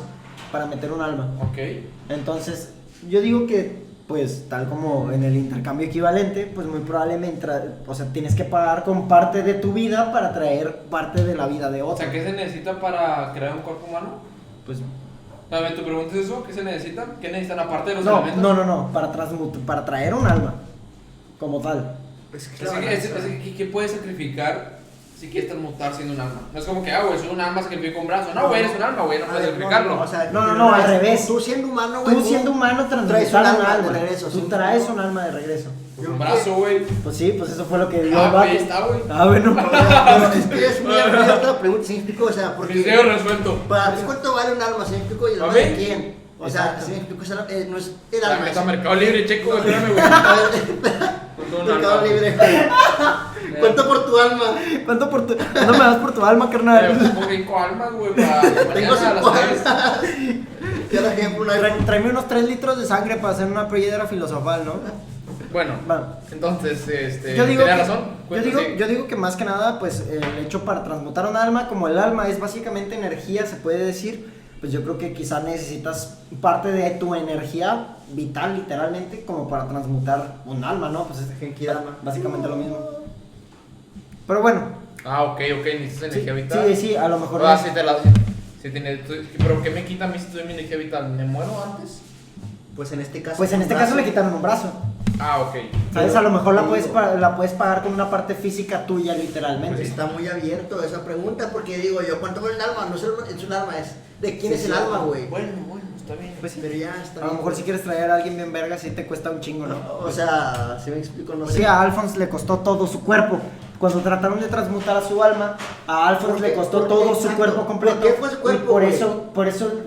para meter un alma. Ok. Entonces, yo digo que, pues, tal como en el intercambio equivalente, pues muy probablemente, o sea, tienes que pagar con parte de tu vida para traer parte de la vida de O otro. sea, ¿qué se necesita para crear un cuerpo humano? Pues, A ver, ¿tu pregunta es eso? ¿Qué se necesita? ¿Qué necesitan aparte de los no, elementos? no, para traer un alma, como tal. ¿Qué puedes sacrificar si quieres transmutar siendo un alma? No es como que, güey, soy un alma, sacrifico un brazo. No, güey, eres un alma, güey, no puedes sacrificarlo. No, al revés. Tú siendo humano, güey. Tú siendo humano traes transmutar un un alma alma. de regreso. Tú sí. traes un alma de regreso. Un brazo, güey. Pues sí, pues eso fue lo que dio el Ah, vato. ahí está, güey. Ah, bueno. No, es que es muy abierta la pregunta, ¿sí me explico? O sea, porque... Miseo resuelto. ¿Para ti cuánto vale un alma? ¿Sí me explico? ¿Y el alma ¿A mí? de quién? O sea, Exacto. ¿sí me explico? No es el La alma. meta es- Mercado Libre, checo, espérame, güey. Con todo un Mercado alma. Libre. ¿Cuánto por tu alma? ¿Cuánto me das por tu alma, carnal? Tengo 5 almas, güey, para Tengo mañana a las 3. Ya la ejemplo, un iPhone. Tráeme unos 3 litros de sangre para hacer una piedra filosofal, ¿no? Bueno, Va. entonces, Yo digo, tenía que, razón. yo digo que más que nada, pues el hecho para transmutar un alma, como el alma es básicamente energía, se puede decir, pues yo creo que quizá necesitas parte de tu energía vital, literalmente, como para transmutar un alma, ¿no? Pues es Genkidama. básicamente lo mismo. Pero bueno, Ah, ok, necesitas sí, energía vital. sí, a lo mejor. Ah, sí, te la. Sí, pero ¿qué me quita a mí si estoy en mi energía vital? ¿Me muero antes? Pues en este caso. Pues en este caso le quitaron un brazo. Ah, ok. ¿Sabes? A lo mejor la Te puedes, digo. la puedes pagar con una parte física tuya, literalmente. Pues está muy abierto esa pregunta porque digo yo, ¿cuánto vale el alma? No es un alma, es de quién Sí, es el sí. alma, güey. Bueno, está bien. Pues sí. Pero ya está A lo bien. mejor si quieres traer a alguien bien verga, sí te cuesta un chingo, ¿no? O sea, si me explico, no Pues sé. sí, a Alphonse le costó todo su cuerpo. Cuando trataron de transmutar a su alma, a Alphonse ¿Por le qué? costó ¿Por qué? todo su Exacto. cuerpo completo. ¿Por qué fue su cuerpo, Y güey?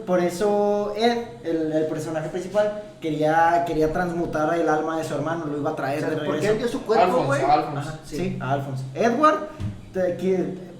por eso Ed, el personaje principal, quería transmutar el alma de su hermano, lo iba a O traer sea, de ¿por qué regreso. él dio su cuerpo, güey? Alphonse. Ajá, Sí, a Alphonse. Edward,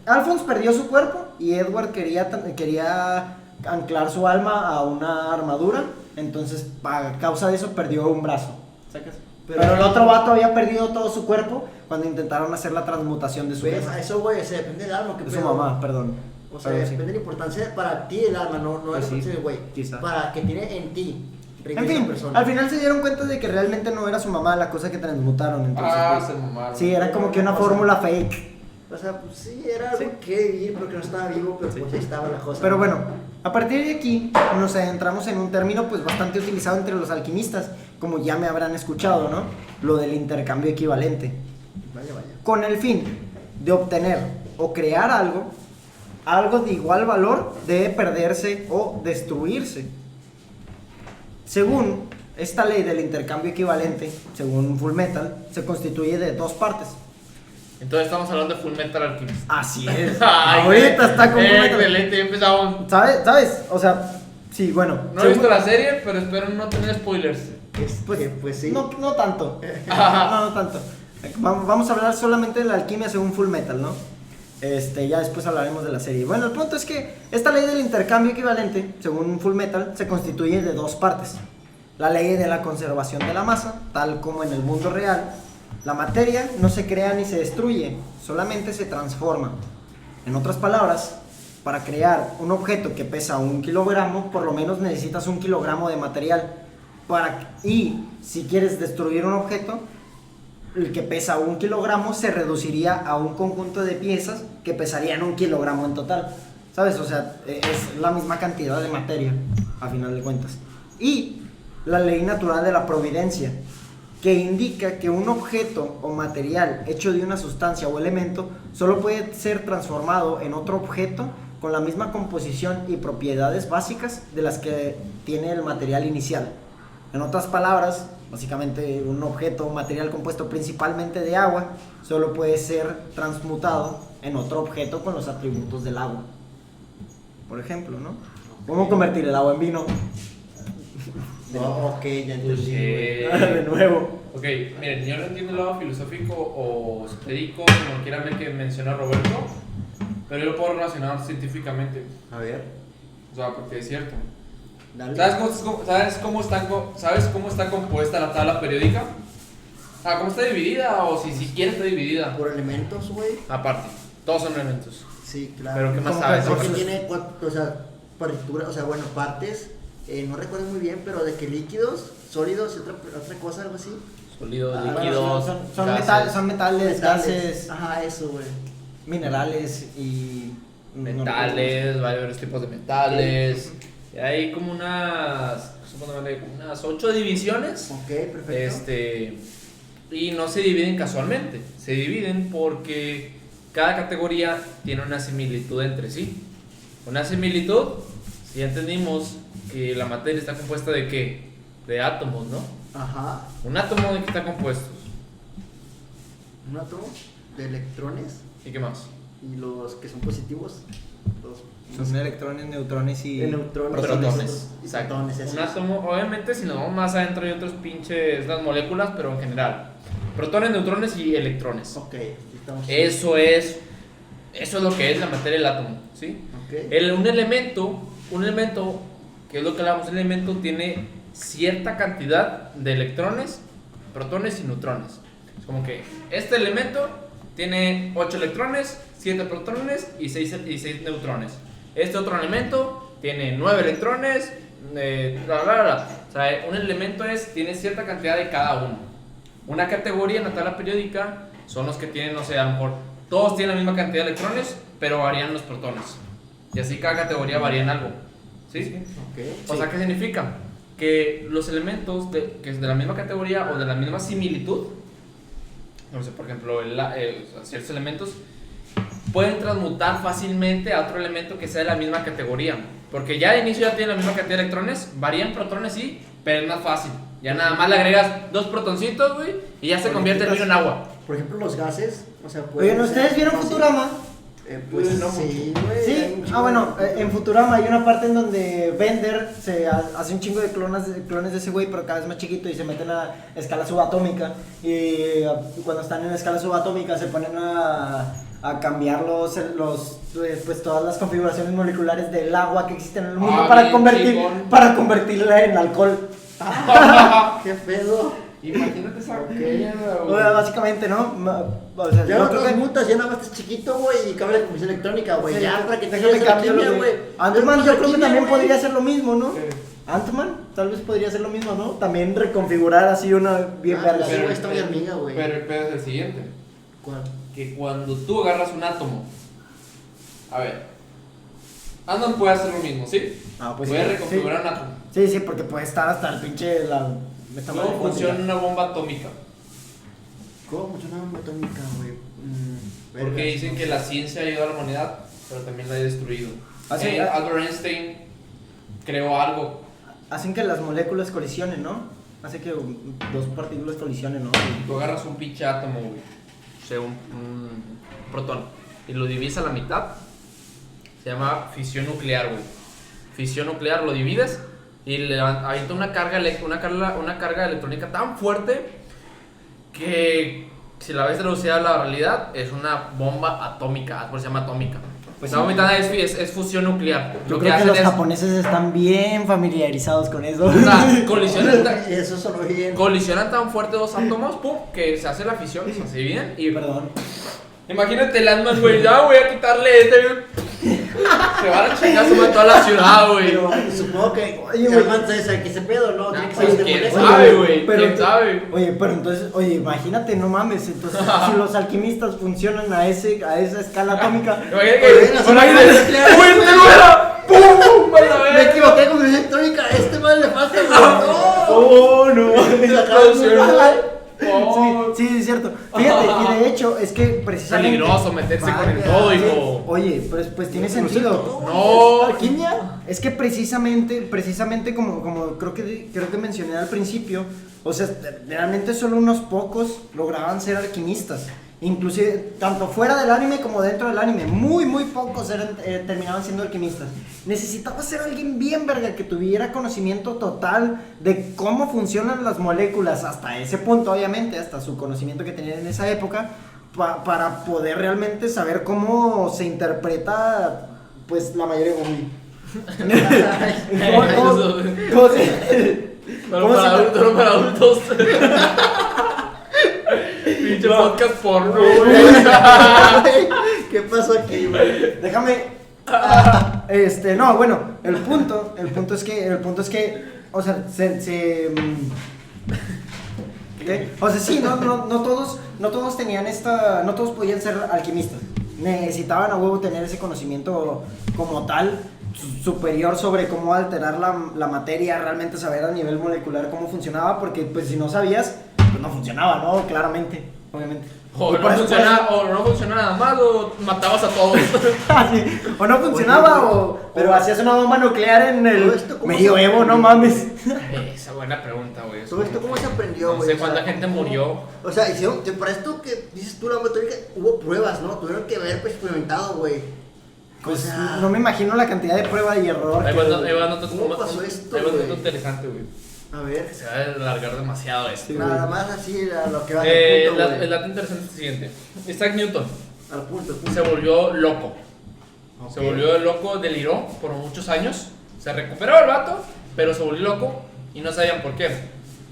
Alphonse perdió su cuerpo y Edward quería anclar su alma a una armadura, entonces a causa de eso perdió un brazo. ¿Sacas? Pero el otro vato había perdido todo su cuerpo cuando intentaron hacer la transmutación de su ¿Ves? alma. A eso, güey, se depende del alma. ¿Qué De su pedo? mamá, perdón. O sea, Pero sí. depende de la importancia para ti el alma, no Pues es sí, importancia, güey. quizá. Para que tiene en ti. En fin, persona. al final se dieron cuenta de que realmente no era su mamá la cosa que transmutaron, entonces pues, Se mamaron. sí, era como que una O sea, fórmula fake. O sea, pues sí, era algo Sí. que vivir porque no estaba vivo, pero pues ahí estaba la cosa. Pero bueno, a partir de aquí nos adentramos en un término pues bastante utilizado entre los alquimistas, como ya me habrán escuchado, ¿no? Lo del intercambio equivalente. Vaya, vaya. Con el fin de obtener o crear algo de igual valor debe perderse o destruirse. Según esta ley del intercambio equivalente, según Fullmetal, se constituye de dos partes. Entonces estamos hablando de Full Metal Alchemist. Así es. Ay, Ahorita está con Fullmetal. excelente, ya empezamos. ¿Sabes? O sea, sí, bueno. No he visto la serie, pero espero no tener spoilers. Pues sí. No tanto. No tanto. Vamos a hablar solamente de la alquimia según Fullmetal, ¿no? Ya después hablaremos de la serie. Bueno, el punto es que esta ley del intercambio equivalente, según Fullmetal, se constituye de dos partes. La ley de la conservación de la masa, tal como en el mundo real. La materia no se crea ni se destruye, solamente se transforma. En otras palabras, para crear un objeto que pesa 1 kilogramo, por lo menos necesitas 1 kilogramo de material. Y si quieres destruir un objeto, el que pesa 1 kilogramo se reduciría a un conjunto de piezas que pesarían 1 kilogramo en total. ¿Sabes? O sea, es la misma cantidad de materia, a final de cuentas. Y la ley natural de la providencia, que indica que un objeto o material hecho de una sustancia o elemento solo puede ser transformado en otro objeto con la misma composición y propiedades básicas de las que tiene el material inicial. En otras palabras, básicamente un objeto o material compuesto principalmente de agua solo puede ser transmutado en otro objeto con los atributos del agua. Por ejemplo, ¿no? ¿Cómo convertir el agua en vino? No, ok, ya entendí, güey. De nuevo. Ok, miren, yo no entiendo el lado filosófico o médico, como quieran ver que menciona Roberto, pero yo lo puedo relacionar científicamente. A ver, O sea, porque es cierto. dale. ¿Sabes cómo está compuesta la tabla periódica? Ah, ¿cómo está dividida? O si siquiera está dividida. Por elementos, güey. Aparte, todos son elementos. Sí, claro. Pero ¿qué más ¿Cómo sabes? que Porque Por sus- tiene cuatro, o sea, partituras, o sea, bueno, partes. No recuerdo muy bien, pero de que líquidos, sólidos y otra cosa, algo así. Sólidos, Ah, líquidos, Son gases, son metales, gases, Ajá, eso, güey. minerales y. metales, varios tipos de metales. Y hay como unas 8 divisiones. Ok, perfecto. Y no se dividen casualmente, se dividen porque cada categoría tiene una similitud entre sí. Una similitud, si ya entendimos que la materia está compuesta de ¿qué? De átomos, ¿no? Ajá. ¿Un átomo de qué está compuesto? Un átomo de electrones ¿Y qué más? y los que son positivos, los Son electrones, neutrones y. neutrones, Protones. y Exacto. protones, esos. Un átomo, obviamente, si nos vamos más adentro hay otros pinches las moléculas, pero en general. Protones, neutrones y electrones. Ok, estamos. Eso es lo que es la materia del átomo, ¿sí? Ok. Un elemento, que es lo que hablamos, un elemento tiene cierta cantidad de electrones, protones y neutrones. Es como que este elemento tiene 8 electrones, 7 protones y 6 neutrones. Este otro elemento tiene 9 electrones, bla, bla, bla. O sea, un elemento tiene cierta cantidad de cada uno. Una categoría en la tabla periódica son los que tienen, no sé, a lo mejor todos tienen la misma cantidad de electrones, pero varían los protones. Y así cada categoría varía en algo. ¿Sí? Ok. O sea, ¿qué significa? Que los elementos que es de la misma categoría o de la misma similitud, no sé, por ejemplo, ciertos elementos pueden transmutar fácilmente a otro elemento que sea de la misma categoría. Porque ya de inicio ya tienen la misma cantidad de electrones, varían protones sí, pero es más fácil. Ya nada más le agregas 2 protoncitos, güey, y ya se convierte el vino en agua. Por ejemplo, los gases, o sea, Oye, ¿no ustedes vieron fácil. Futurama? Pues No, sí, güey. hay Sí, un chingo bueno, de- en Futurama hay una parte en donde Bender hace un chingo de clones de ese güey, pero cada vez más chiquito y se meten a escala subatómica. Y cuando están en escala subatómica se ponen a cambiar pues todas las configuraciones moleculares del agua que existen en el mundo Bien chingón. para convertirla en alcohol. ¿Qué pedo? Imagínate esa Ok. mierda, O güey. sea, básicamente, ¿no? O sea, Ya yo no creo te que- mutas, ya nada más estás chiquito, güey, y cambia la comisión electrónica, güey. Sí, Ya, para que te déjame lleves a la cambio lo quimia, de- güey. Ant-Man yo creo que también podría ser lo mismo, ¿no? Sí. Ant-Man tal vez podría ser lo mismo, ¿no? También reconfigurar así una bien verga. sí, güey, está muy hormiga, güey. Pero el pedo es el siguiente. ¿Cuál? Que cuando tú agarras un átomo, a ver, Ant-Man puede hacer lo mismo, ¿sí? Ah, pues puede sí, reconfigurar un átomo. Sí, sí, porque puede estar hasta el pinche esta madre ¿Cómo funciona cuántica. una bomba atómica? ¿Cómo funciona una bomba atómica, güey? Porque Vergas, dicen no que sé. la ciencia ayuda a la humanidad, pero también la ha destruido. sí, Albert Einstein creó algo. Hacen que las moléculas colisionen, ¿no? Hace que dos partículas colisionen, ¿no? Tú agarras un pinche átomo, güey, o sea, un protón, y lo divides a la mitad. Se llama fisión nuclear, güey. Fisión nuclear, lo divides y le avienta una carga electrónica tan fuerte que si la ves traducida a la realidad es una bomba atómica, por eso se llama atómica. Pues La sí. bomba es fusión nuclear. Yo Lo creo que hacen los es, japoneses están bien familiarizados con eso. o sea, colisionan, Y eso sonó bien. colisionan tan fuerte dos átomos, pum, que se hace la fisión, o sea, se dividen y Perdón. imagínate el Ant-Man, güey, ya voy a quitarle se va a la chingada, se toda la ciudad, güey. Pero supongo que. Oye, el güey. man sabe que ese pedo, ¿no? Tiene que Pues saber de quién moléculas. sabe, güey, pero- quién sabe. Oye, pero entonces, oye, imagínate, no mames, entonces si los alquimistas funcionan a esa escala atómica, Imagínate Oye, que. la Imagínate. nuclear. ¡Uy, este no era! ¡Pum! ¡Vaya a Me ver! equivoqué con mi electrónica. Este man le falta, güey. ¡No! oh no. La Producción, cara- Oh. Sí, sí, es cierto. Fíjate, y de hecho, es que precisamente. Peligroso meterse con el Vaya, todo, Sí, hijo. oye, pues tiene sentido. No. ¿Alquimia? Es que precisamente como creo que mencioné al principio, o sea, realmente solo unos pocos lograban ser alquimistas. Inclusive, tanto fuera del anime como dentro del anime, muy pocos terminaban siendo alquimistas. Necesitaba ser alguien bien verga que tuviera conocimiento total de cómo funcionan las moléculas, hasta ese punto obviamente, hasta su conocimiento que tenían en esa época, para poder realmente saber cómo se interpreta, pues, la mayoría de Solo para adultos. Pinche podcast porno, güey. ¿Qué pasó aquí, güey? Déjame. No, bueno, el punto es que, o sea, ¿qué? O sea, sí, no todos tenían no todos podían ser alquimistas. Necesitaban a huevo tener ese conocimiento como tal, superior sobre cómo alterar la materia, realmente saber a nivel molecular cómo funcionaba, porque pues si no sabías, pues no funcionaba, ¿no? Claramente, obviamente. O no funcionaba nada más, o matabas a todos. Sí, o no funcionaba, pero hacías una bomba nuclear en el medioevo, no mames. Esa buena pregunta, güey. ¿Todo esto cómo se aprendió, güey? No sé cuánta gente murió. O sea, hicieron, para esto que dices tú, la metódica, hubo pruebas, ¿no? Tuvieron que ver, pues, experimentado, güey. Pues o sea, no me imagino la cantidad de prueba y error. ¿Cómo pasó esto, güey? güey? interesante, güey. A ver. Se va a alargar demasiado esto. Sí, nada más así a lo que va al punto, el dato interesante es el siguiente. Isaac Newton al punto. se volvió loco. Okay. Se volvió loco, deliró por muchos años. Se recuperó el vato, pero se volvió loco y no sabían por qué.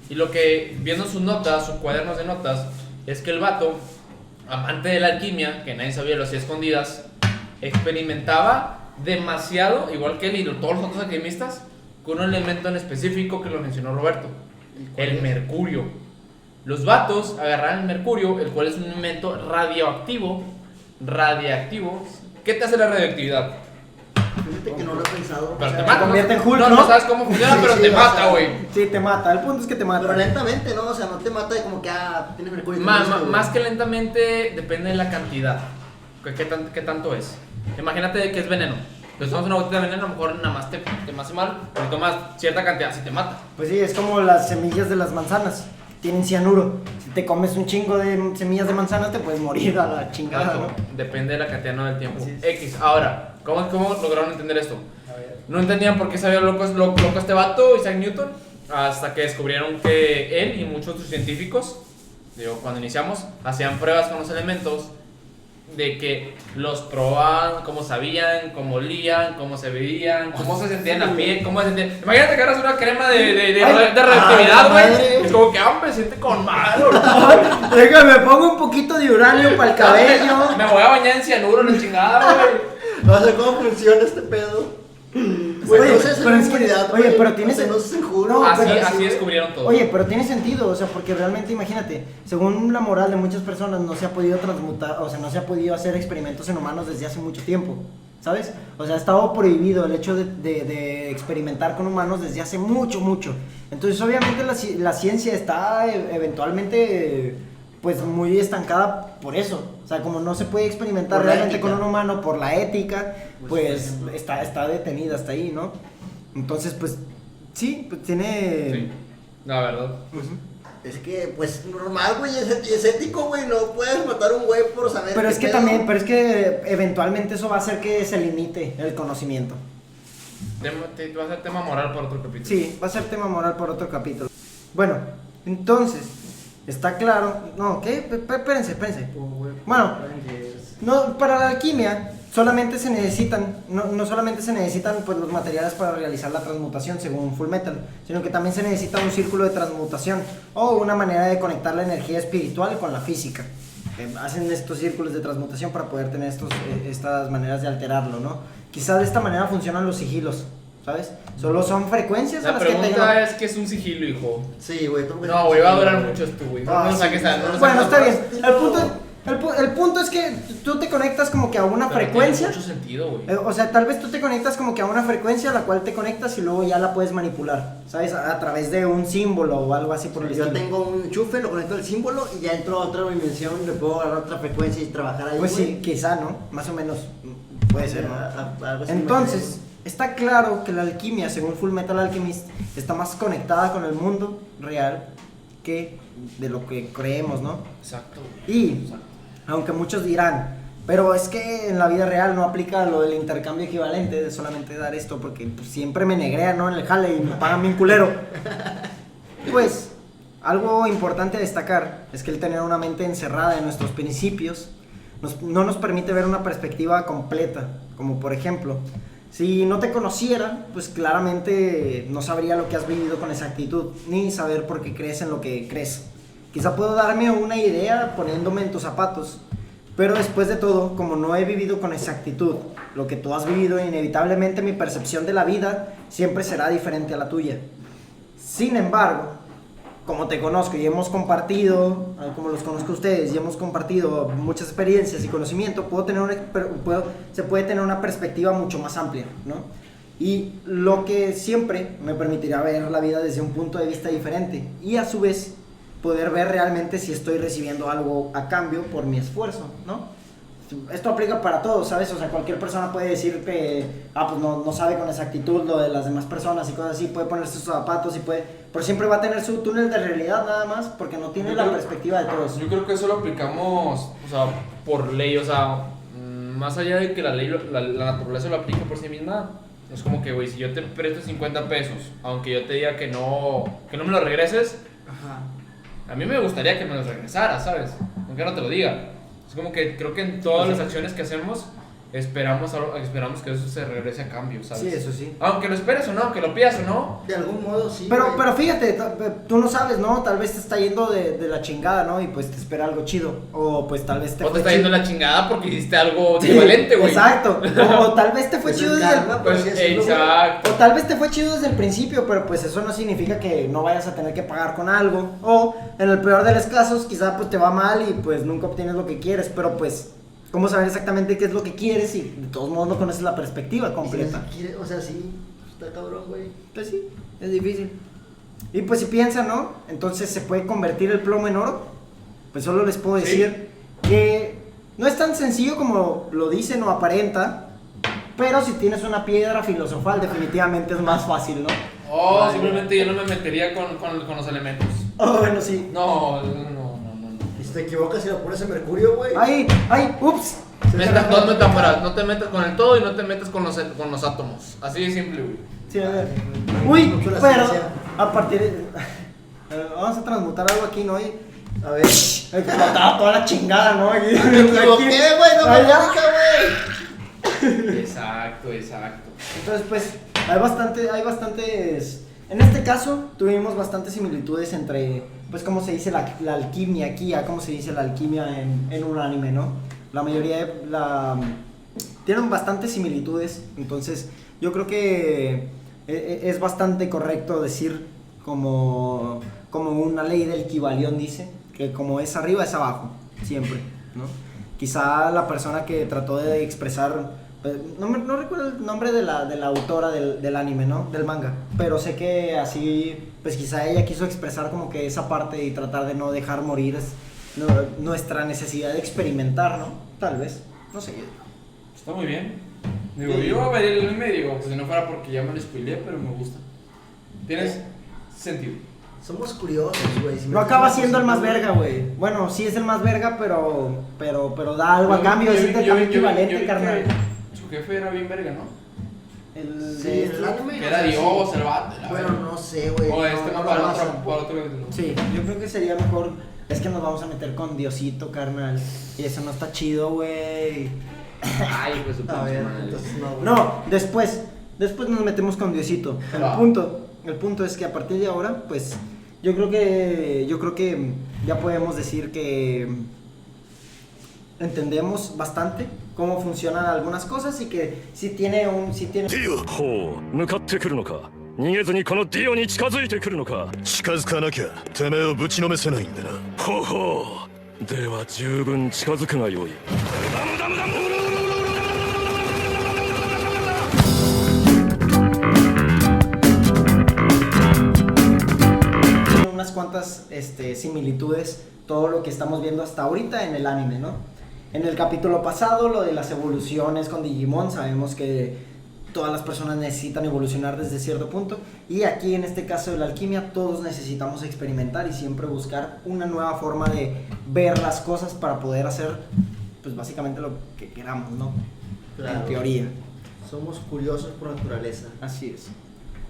Y lo que, viendo sus notas, sus cuadernos de notas, es que el vato, amante de la alquimia, que nadie sabía, lo hacía escondidas, experimentaba demasiado, igual que él y todos los otros alquimistas, con un elemento en específico que lo mencionó Roberto, el mercurio. Los vatos agarraron el mercurio, el cual es un elemento radiactivo. ¿Qué te hace la radioactividad? Fíjate que no lo he pensado. Pero o sea, te mata. convierte en Hulk, no sabes cómo funciona, Sí, pero sí, te o mata, sea, güey. Sí, te mata, el punto es que te mata. Pero lentamente, ¿no? O sea, no te mata de como que, tienes mercurio. Más que lentamente, depende de la cantidad. ¿Qué tanto es? Imagínate que es veneno. Entonces, tomas una botella de veneno, a lo mejor nada más te hace mal, pero tomas cierta cantidad, si te mata. Pues sí, es como las semillas de las manzanas. Tienen cianuro. Si te comes un chingo de semillas de manzanas, te puedes morir a la chingada, ¿no? Depende de la cantidad, no del tiempo. Así es. X. Ahora, ¿cómo lograron entender esto? No entendían por qué sabía loco este vato, Isaac Newton, hasta que descubrieron que él y muchos otros científicos, cuando iniciamos, hacían pruebas con los elementos, de que los probaban, cómo sabían, cómo olían, cómo se veían, cómo se sentían la piel, cómo se sentían. Imagínate que agarras una crema de radioactividad, güey. Es como que, me siente con mal. Déjame, pongo un poquito de uranio para el cabello. Me voy a bañar en cianuro, la chingada, güey. No sé cómo funciona este pedo. Oye, pero es que, pero tiene sentido. No, así descubrieron todo. Oye, pero tiene sentido, o sea, porque realmente imagínate, según la moral de muchas personas no se ha podido transmutar, o sea, no se ha podido hacer experimentos en humanos desde hace mucho tiempo, ¿sabes? O sea, ha estado prohibido el hecho de experimentar con humanos desde hace mucho. Entonces, obviamente la ciencia está eventualmente, pues, muy estancada por eso. O sea, como no se puede experimentar por realmente con un humano por la ética, pues está detenida hasta ahí, ¿no? Entonces, pues, sí, pues tiene... Sí, la verdad. Es que, pues, normal, güey, es ético, güey, no puedes matar a un güey por saber. Pero es que eventualmente eso va a hacer que se limite el conocimiento. Va a ser tema moral por otro capítulo. Sí, va a ser tema moral por otro capítulo. Bueno, entonces, está claro... No, ¿qué? Espérense. Bueno, no, para la alquimia solamente se necesitan, no solamente se necesitan pues los materiales para realizar la transmutación según Fullmetal, sino que también se necesita un círculo de transmutación o una manera de conectar la energía espiritual con la física. Hacen estos círculos de transmutación para poder tener estas maneras de alterarlo, ¿no? Quizás de esta manera funcionan los sigilos, ¿sabes? Solo son frecuencias a La las que te pregunta es que es un sigilo, hijo. Sí, güey. No, güey, va a durar mucho esto, güey. No sí, saques Bueno, está bien. El punto es que tú te conectas como que a una frecuencia. Tiene mucho sentido, güey. O sea, tal vez tú te conectas como que a una frecuencia a la cual te conectas y luego ya la puedes manipular, ¿sabes? A través de un símbolo o algo así por el estilo. Yo tengo un enchufe, lo conecto al símbolo y ya entro a otra dimensión, le puedo agarrar otra frecuencia y trabajar ahí. Pues güey. sí, quizá, ¿no? Más o menos puede ser, ¿no? Algo así Entonces, está claro que la alquimia, según Fullmetal Alchemist, está más conectada con el mundo real que de lo que creemos, ¿no? Exacto. Y Aunque muchos dirán, pero es que en la vida real no aplica lo del intercambio equivalente de solamente dar esto, porque pues, siempre me negrean, ¿no? En el jale y me pagan bien culero. Pues, algo importante a destacar es que el tener una mente encerrada en nuestros principios no nos permite ver una perspectiva completa, como por ejemplo, si no te conociera, pues claramente no sabría lo que has vivido con exactitud, ni saber por qué crees en lo que crees. Quizá puedo darme una idea poniéndome en tus zapatos, pero después de todo, como no he vivido con exactitud lo que tú has vivido, inevitablemente mi percepción de la vida siempre será diferente a la tuya. Sin embargo, como te conozco y hemos compartido, como los conozco a ustedes y hemos compartido muchas experiencias y conocimiento, se puede tener una perspectiva mucho más amplia, ¿no? Y lo que siempre me permitirá ver la vida desde un punto de vista diferente y a su vez poder ver realmente si estoy recibiendo algo a cambio por mi esfuerzo, ¿no? Esto aplica para todos, ¿sabes? O sea, cualquier persona puede decir que pues no sabe con exactitud lo de las demás personas y cosas así, puede ponerse sus zapatos pero siempre va a tener su túnel de realidad nada más porque no tiene la perspectiva de todos. Yo creo que eso lo aplicamos, o sea, por ley, o sea, más allá de que la ley, la naturaleza lo aplique por sí misma, es como que, güey, si yo te presto 50 pesos, aunque yo te diga que no me lo regreses, Ajá. a mí me gustaría que me los regresaras, ¿sabes? Aunque no te lo diga. Es como que creo que en todas las acciones que hacemos esperamos que eso se regrese a cambio, ¿sabes? Sí, eso sí. Aunque lo esperes o no, aunque lo pidas o no. De algún modo sí. Pero fíjate, tú no sabes, ¿no? Tal vez te está yendo de la chingada, ¿no? Y pues te espera algo chido. O pues tal vez te está yendo la chingada porque hiciste algo equivalente, güey. Exacto. O tal vez te fue chido exacto. O tal vez te fue chido desde el principio, pero pues eso no significa que no vayas a tener que pagar con algo. O en el peor de los casos, quizá pues te va mal y pues nunca obtienes lo que quieres, pero pues ¿cómo saber exactamente qué es lo que quieres si de todos modos no conoces la perspectiva completa? O sea, sí, está cabrón, güey. Pues sí, es difícil. Y pues si piensan, ¿no? Entonces se puede convertir el plomo en oro. Pues solo les puedo decir que no es tan sencillo como lo dicen o aparenta, pero si tienes una piedra filosofal definitivamente es más fácil, ¿no? Simplemente yo no me metería con los elementos. Bueno, sí. No. Si te equivocas y lo pones en mercurio, güey. ¡Ay! ¡Ups! No te metas con el todo y no te metas con los átomos. Así de simple, güey. Sí, a ver. Uy, pero a partir de... vamos a transmutar algo aquí, ¿no? A ver, explotaba toda la chingada, ¿no? Aquí. Me equivoqué, güey, no me explica, güey. Exacto. Entonces, pues, hay bastantes... En este caso, tuvimos bastantes similitudes entre, pues, cómo se dice la alquimia aquí a cómo se dice la alquimia en un anime, ¿no? La mayoría tienen bastantes similitudes, entonces yo creo que es bastante correcto decir como una ley del Kybalión dice, que como es arriba es abajo, siempre, ¿no? Quizá la persona que trató de expresar... No recuerdo el nombre de la autora del anime, ¿no? Del manga. Pero sé que así, pues quizá ella quiso expresar como que esa parte y tratar de no dejar morir nuestra necesidad de experimentar, ¿no? Tal vez. No sé. Está muy bien. Digo, yo a ver el anime digo, pues si no fuera porque ya me lo spoileé, pero me gusta. Tienes sentido. Somos curiosos, güey. No acaba siendo el más verga, güey. Bueno, sí es el más verga, pero da algo a cambio. Es intercambio equivalente, carnal. Su jefe era bien verga, ¿no? Sí, el anime. Que era Dios, el vato. Bueno, no sé, güey. O para otro. Sí, yo creo que sería mejor. Es que nos vamos a meter con Diosito, carnal. Y eso no está chido, güey. Ay, pues a ver, entonces no, después nos metemos con Diosito. El punto es que a partir de ahora, pues, yo creo que ya podemos decir que entendemos bastante cómo funcionan algunas cosas y que si tiene 向かってくるのか逃げずにこのディオに近づいてくるのか近づかなきゃてめえをぶちのめせないんだなほほうでは十分近づくがよいunas cuantas similitudes todo lo que estamos viendo hasta ahorita en el anime, ¿no? En el capítulo pasado, lo de las evoluciones con Digimon, sabemos que todas las personas necesitan evolucionar desde cierto punto. Y aquí, en este caso de la alquimia, todos necesitamos experimentar y siempre buscar una nueva forma de ver las cosas para poder hacer, pues básicamente lo que queramos, ¿no? Claro. En teoría. Somos curiosos por naturaleza. Así es.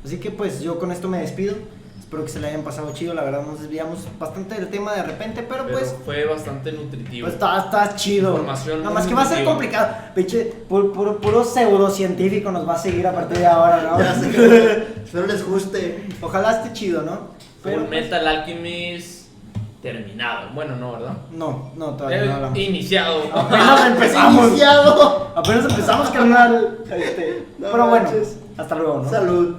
Así que pues yo con esto me despido. Espero que se le hayan pasado chido. La verdad nos desviamos bastante del tema de repente, pero pues fue bastante nutritivo. pues está chido. Información Nada muy más que va a ser nutritiva. complicado. Pinche, puro pseudocientífico nos va a seguir a partir de ahora, ¿no? Ya sé, espero les guste. Ojalá esté chido, ¿no? Full pues, Metal Alchemist terminado. Bueno, no, ¿verdad? no, todavía no hablamos. Iniciado. Apenas empezamos. Iniciado. Apenas empezamos, carnal. No Pero bueno, manches. hasta luego, ¿no? Salud.